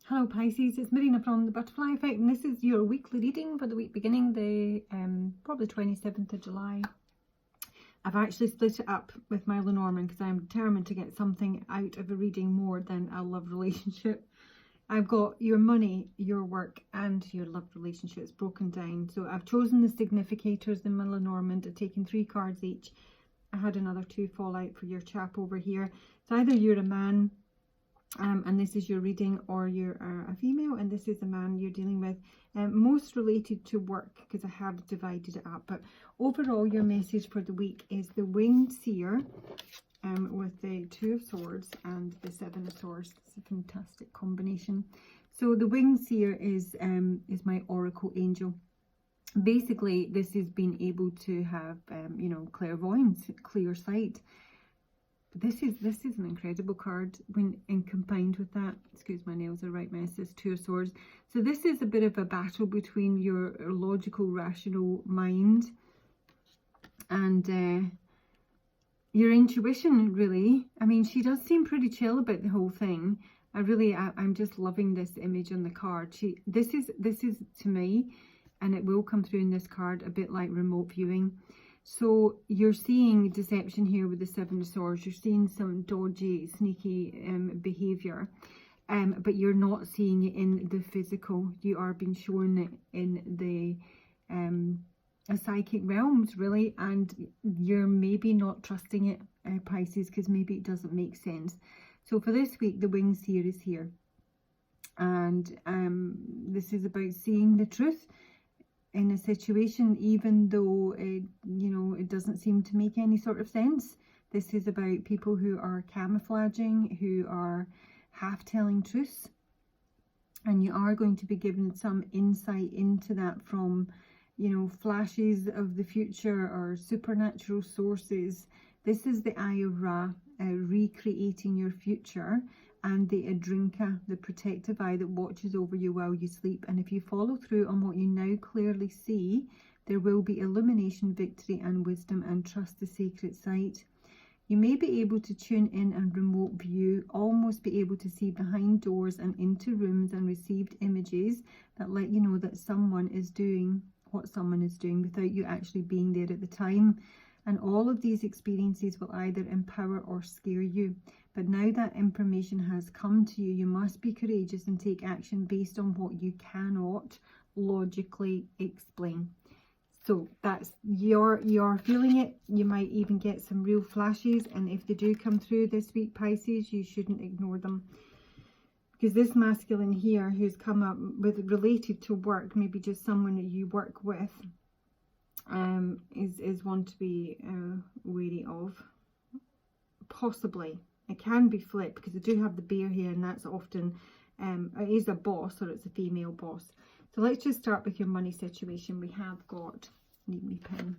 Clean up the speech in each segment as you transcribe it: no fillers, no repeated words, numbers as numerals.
Hello Pisces, it's Marina from the Butterfly Effect, and this is your weekly reading for the week beginning the probably 27th of July. I've actually split it up with my Lenormand because I'm determined to get something out of a reading more than a love relationship. I've got your money, your work and your love relationships broken down. So I've chosen the significators in my Lenormand. I've taken 3 cards each. I had another 2 fall out for your chap over here. So either you're a man, and this is your reading, or you're a female and this is the man you're dealing with, most related to work, because I have divided it up. But overall, your message for the week is the Winged Seer, with the 2 of Swords and the 7 of Swords. It's a fantastic combination. So the Winged Seer is my oracle angel. Basically, this is being able to have you know, clairvoyance, clear sight. This is an incredible card when combined with that. Excuse my nails, are right mess. This 2 of Swords. So this is a bit of a battle between your logical, rational mind and your intuition, really. I mean, she does seem pretty chill about the whole thing. I'm just loving this image on the card. This is to me, and it will come through in this card, a bit like remote viewing. So you're seeing deception here with the 7 of Swords. You're seeing some dodgy, sneaky behaviour, but you're not seeing it in the physical. You are being shown it in the psychic realms, really, and you're maybe not trusting it, Pisces, because maybe it doesn't make sense. So for this week, the Winged Seer is here, and this is about seeing the truth in a situation, even though you know, it doesn't seem to make any sort of sense. This is about people who are camouflaging, who are half telling truths, and you are going to be given some insight into that from, you know, flashes of the future or supernatural sources. This is the Eye of Ra, recreating your future, and the Adrinka, the protective eye that watches over you while you sleep. And if you follow through on what you now clearly see, there will be illumination, victory and wisdom, and trust the sacred sight. You may be able to tune in and remote view, almost be able to see behind doors and into rooms, and received images that let you know that someone is doing what someone is doing without you actually being there at the time. And all of these experiences will either empower or scare you. But now that information has come to you, you must be courageous and take action based on what you cannot logically explain. So that's you're feeling it. You might even get some real flashes, and if they do come through this week, Pisces, you shouldn't ignore them. Because this masculine here who's come up with related to work, maybe just someone that you work with, is one to be wary of. Possibly. It can be flipped, because I do have the bear here, and that's often, it is a boss, or it's a female boss. So let's just start with your money situation. We have got, need me pen,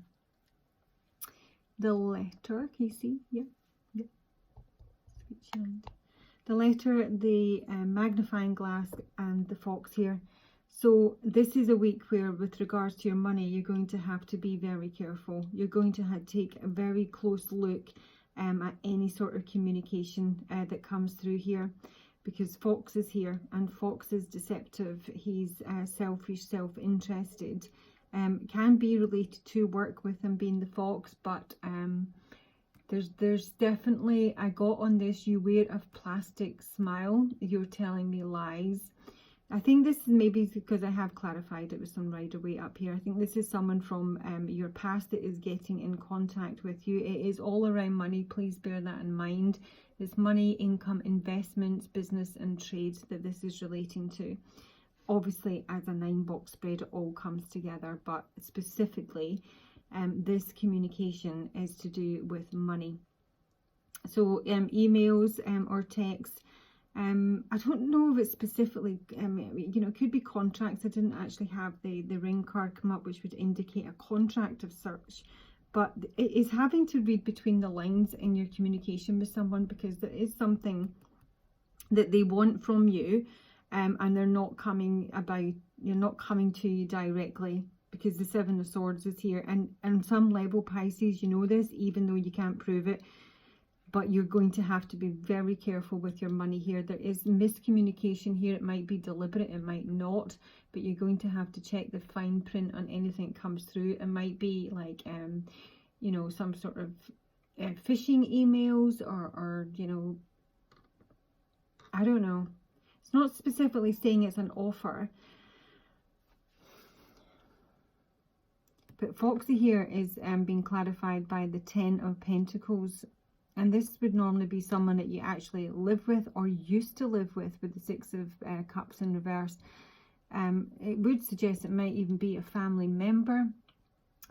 the letter, can you see? Yep. The letter, the magnifying glass and the fox here. So this is a week where, with regards to your money, you're going to have to be very careful. You're going to take a very close look at any sort of communication that comes through here, because Fox is here, and Fox is deceptive. He's selfish, self-interested, can be related to work with him being the fox, but there's definitely, I got on this, you wear a plastic smile, you're telling me lies. I think this is maybe because I have clarified it with some Rider-Waite up here. I think this is someone from your past that is getting in contact with you. It is all around money. Please bear that in mind. It's money, income, investments, business and trade that this is relating to. Obviously, as a 9-box spread, it all comes together, but specifically, this communication is to do with money. So emails or text. I don't know if it's specifically, you know, it could be contracts. I didn't actually have the ring card come up, which would indicate a contract of such, but it is having to read between the lines in your communication with someone, because there is something that they want from you, and they're not coming about, you're not coming to you directly, because the 7 of Swords is here, and on some level, Pisces, you know this, even though you can't prove it. but you're going to have to be very careful with your money here. There is miscommunication here. It might be deliberate, it might not, but you're going to have to check the fine print on anything that comes through. It might be like, you know, some sort of phishing emails, or, you know, I don't know. It's not specifically saying it's an offer. But Foxy here is being clarified by the 10 of Pentacles. And this would normally be someone that you actually live with or used to live with the 6 of Cups in reverse. It would suggest it might even be a family member.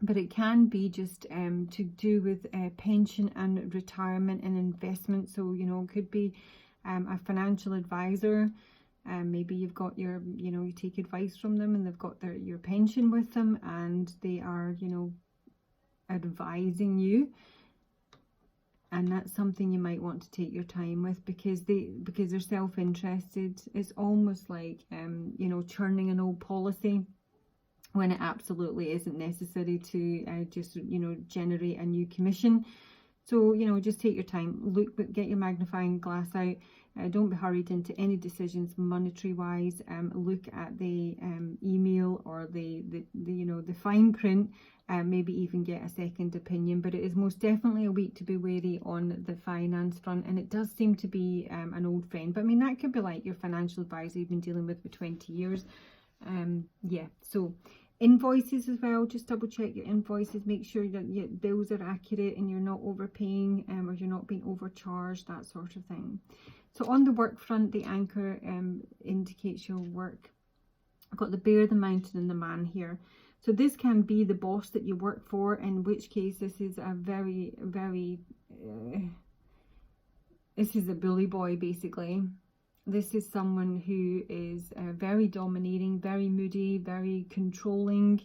But it can be just to do with pension and retirement and investment. So, you know, it could be a financial advisor. Maybe you've got your, you know, you take advice from them and they've got your pension with them, and they are, you know, advising you. And that's something you might want to take your time with, because they're self-interested. It's almost like, you know, churning an old policy when it absolutely isn't necessary to just, you know, generate a new commission. So, you know, just take your time, look, but get your magnifying glass out. Don't be hurried into any decisions monetary wise. Look at the email or the you know, the fine print. Maybe even get a second opinion. But it is most definitely a week to be wary on the finance front, and it does seem to be an old friend. But I mean, that could be like your financial advisor you've been dealing with for 20 years. Yeah, so invoices as well, just double check your invoices, make sure that your bills are accurate and you're not overpaying, or you're not being overcharged, that sort of thing. So on the work front, the anchor indicates your work. I've got the bear, the mountain, and the man here. So this can be the boss that you work for, in which case this is a very, very, this is a bully boy basically. This is someone who is very dominating, very moody, very controlling,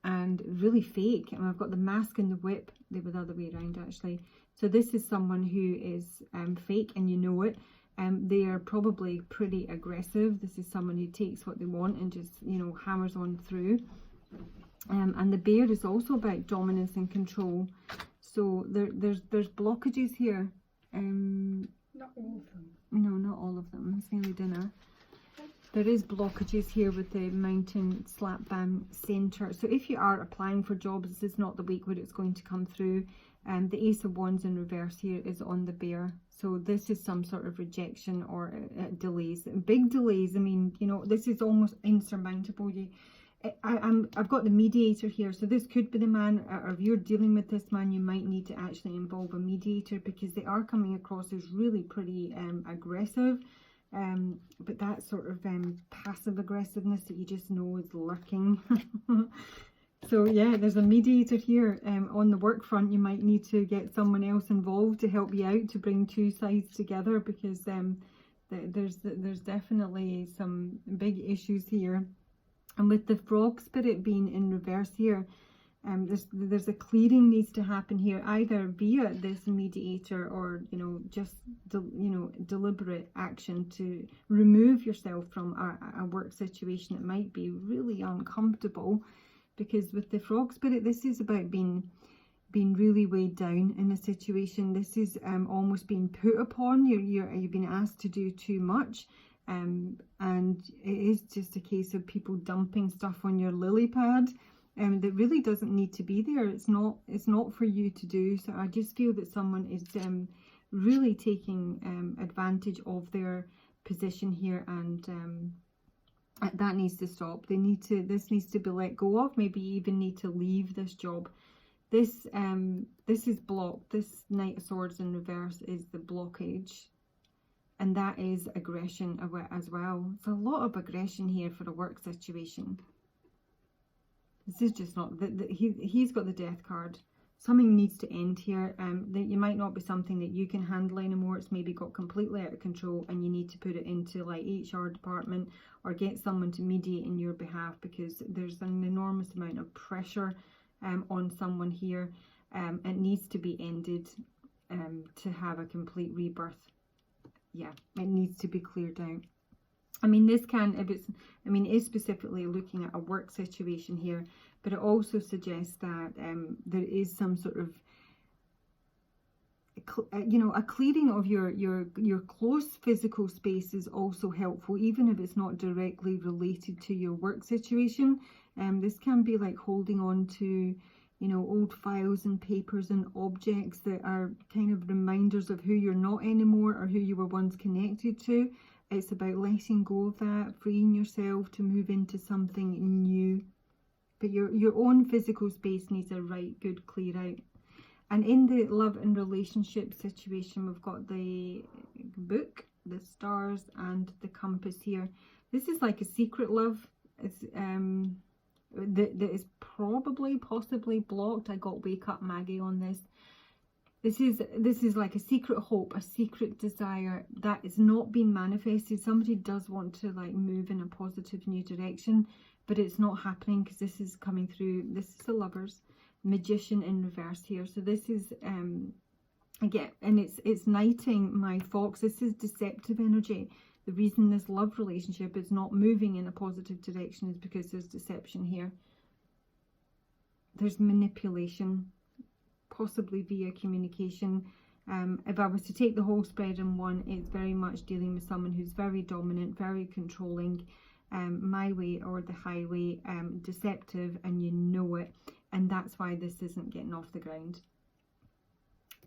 and really fake. And I've got the mask and the whip. They were the other way around actually. So this is someone who is fake, and you know it. They are probably pretty aggressive. This is someone who takes what they want and just, you know, hammers on through. And the bear is also about dominance and control. So there's blockages here. Not all of them. No, not all of them. It's nearly dinner. There is blockages here with the mountain slap bam center. So if you are applying for jobs, this is not the week where it's going to come through. The Ace of Wands in reverse here is on the bear. So this is some sort of rejection or delays. Big delays. I mean, you know, this is almost insurmountable. I've got the mediator here. So this could be the man, or if you're dealing with this man, you might need to actually involve a mediator, because they are coming across as really pretty aggressive. But that sort of passive aggressiveness that you just know is lurking. So yeah, there's a mediator here. On the work front, you might need to get someone else involved to help you out, to bring two sides together, because there's definitely some big issues here. And with the frog spirit being in reverse here, there's a clearing needs to happen here, either via this mediator or, you know, just deliberate action to remove yourself from a work situation that might be really uncomfortable. Because with the frog spirit, this is about being really weighed down in a situation. This is almost being put upon. You've been asked to do too much. And it is just a case of people dumping stuff on your lily pad that really doesn't need to be there. It's not for you to do. So I just feel that someone is really taking advantage of their position here, and that needs to stop. This needs to be let go of. Maybe you even need to leave this job. This is blocked. This Knight of Swords in reverse is the blockage. And that is aggression as well. It's a lot of aggression here for a work situation. This is just not... He's got the death card. Something needs to end here. That you might not be something that you can handle anymore. It's maybe got completely out of control, and you need to put it into like HR department, or get someone to mediate in your behalf, because there's an enormous amount of pressure on someone here. It needs to be ended to have a complete rebirth. Yeah, it needs to be cleared out. I mean, this can, if it's, I mean, it is specifically looking at a work situation here, but it also suggests that there is some sort of you know, a clearing of your close physical space is also helpful, even if it's not directly related to your work situation. This can be like holding on to, you know, old files and papers and objects that are kind of reminders of who you're not anymore or who you were once connected to. It's about letting go of that, freeing yourself to move into something new. But your own physical space needs a right good clear out. And in the love and relationship situation, we've got the book, the stars, and the compass here. This is like a secret love. It's that is probably, possibly blocked. I got Wake Up Maggie on this. This is like a secret hope, a secret desire that is not being manifested. Somebody does want to like move in a positive new direction, but it's not happening because this is coming through. This is the Lovers, Magician in reverse here. So this is again, and it's knighting my fox. This is deceptive energy. The reason this love relationship is not moving in a positive direction is because there's deception here. There's manipulation, possibly via communication. If I was to take the whole spread in one, it's very much dealing with someone who's very dominant, very controlling, my way or the highway, deceptive, and you know it. And that's why this isn't getting off the ground.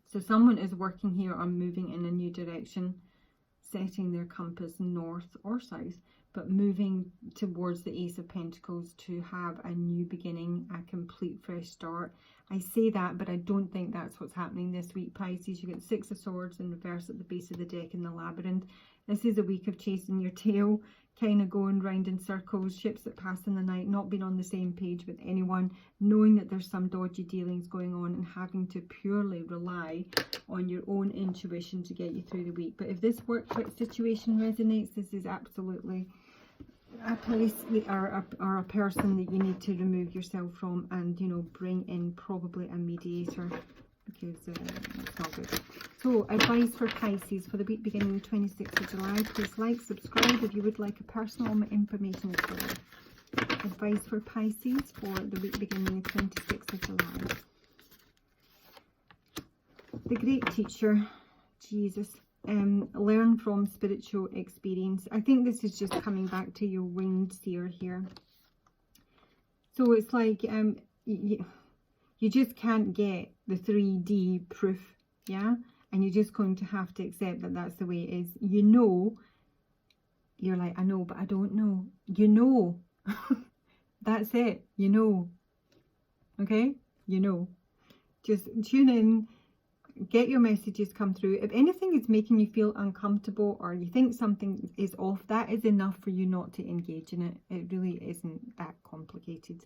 So someone is working here on moving in a new direction, setting their compass north or south, but moving towards the Ace of Pentacles to have a new beginning, a complete fresh start. I say that, but I don't think that's what's happening this week, Pisces. You get the Six of Swords in reverse at the base of the deck in the Labyrinth. This is a week of chasing your tail, kind of going round in circles, ships that pass in the night, not being on the same page with anyone, knowing that there's some dodgy dealings going on and having to purely rely on your own intuition to get you through the week. But if this work situation resonates, this is absolutely a place or a person that you need to remove yourself from and, you know, bring in probably a mediator, because it's not good. So advice for Pisces for the week beginning the 26th of July. Please like, subscribe if you would like a personal information as well. Advice for Pisces for the week beginning the 26th of July. The great teacher, Jesus. Learn from spiritual experience. I think this is just coming back to your winged seer here. So it's like you just can't get the 3D proof, yeah? And you're just going to have to accept that that's the way it is. You know, you're like, I know, but I don't know. You know. That's it. You know. Okay? You know. Just tune in. Get your messages come through. If anything is making you feel uncomfortable or you think something is off, that is enough for you not to engage in it. It really isn't that complicated.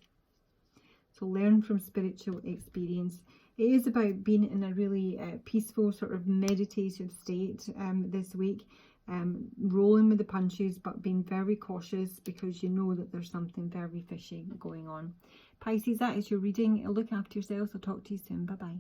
So learn from spiritual experience. It is about being in a really peaceful sort of meditative state this week. Rolling with the punches, but being very cautious because you know that there's something very fishy going on. Pisces, that is your reading. Look after yourselves. I'll talk to you soon. Bye-bye.